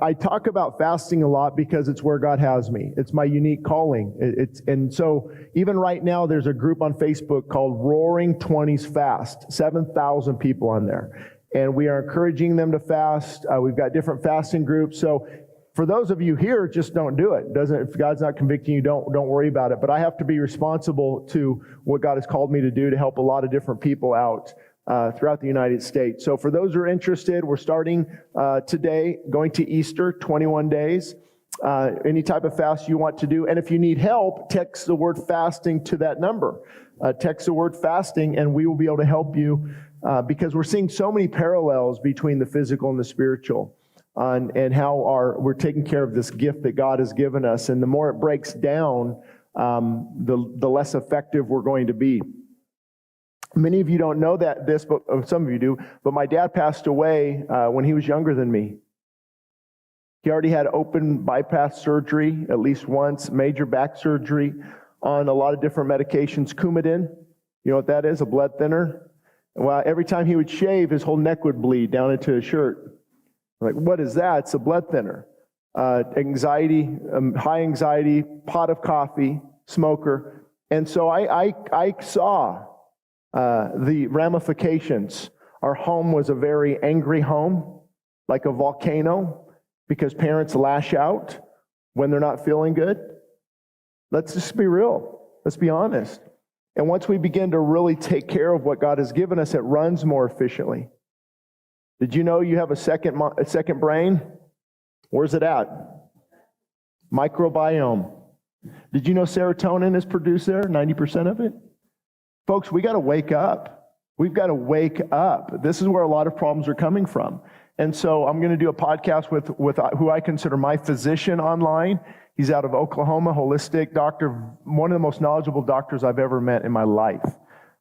I talk about fasting a lot because it's where God has me. It's my unique calling. And so even right now, there's a group on Facebook called Roaring 20s Fast, 7,000 people on there. And we are encouraging them to fast. We've got different fasting groups. So for those of you here, just don't do it. If God's not convicting you, don't worry about it. But I have to be responsible to what God has called me to do to help a lot of different people out throughout the United States. So for those who are interested, we're starting today, going to Easter, 21 days. Any type of fast you want to do. And if you need help, text the word fasting to that number. Text the word fasting, and we will be able to help you because we're seeing so many parallels between the physical and the spiritual. And how we're taking care of this gift that God has given us. And the more it breaks down, the less effective we're going to be. Many of you don't know this, but some of you do. But my dad passed away when he was younger than me. He already had open bypass surgery at least once, major back surgery, on a lot of different medications. Coumadin, you know what that is? A blood thinner. Well, every time he would shave, his whole neck would bleed down into his shirt. Like, what is that? It's a blood thinner. Anxiety, high anxiety, pot of coffee, smoker. And so I saw the ramifications. Our home was a very angry home, like a volcano, because parents lash out when they're not feeling good. Let's just be real. Let's be honest. And once we begin to really take care of what God has given us, it runs more efficiently. Did you know you have a second brain? Where's it at? Microbiome. Did you know serotonin is produced there, 90% of it? Folks, we got to wake up. We've got to wake up. This is where a lot of problems are coming from. And so I'm going to do a podcast with who I consider my physician online. He's out of Oklahoma, holistic doctor, one of the most knowledgeable doctors I've ever met in my life.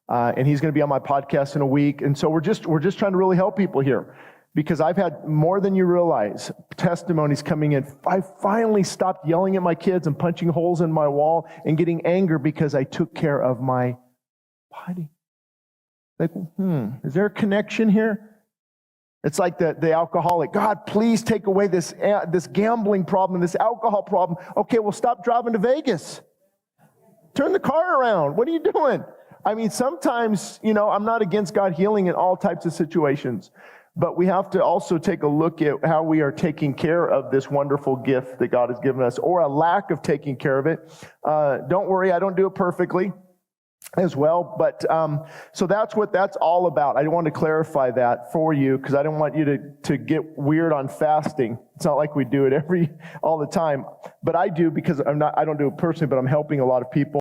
And he's going to be on my podcast in a week. And so we're just trying to really help people here, because I've had more than you realize testimonies coming in. I finally stopped yelling at my kids and punching holes in my wall and getting anger because I took care of my body. Like, is there a connection here? It's like the alcoholic. God, please take away this gambling problem, this alcohol problem. Okay, well, stop driving to Vegas. Turn the car around. What are you doing? I mean, sometimes, I'm not against God healing in all types of situations, but we have to also take a look at how we are taking care of this wonderful gift that God has given us, or a lack of taking care of it. Don't worry, I don't do it perfectly as well, but so that's what that's all about. I want to clarify that for you, because I don't want you to get weird on fasting. It's not like we do it all the time, but I do, because I don't do it personally, but I'm helping a lot of people.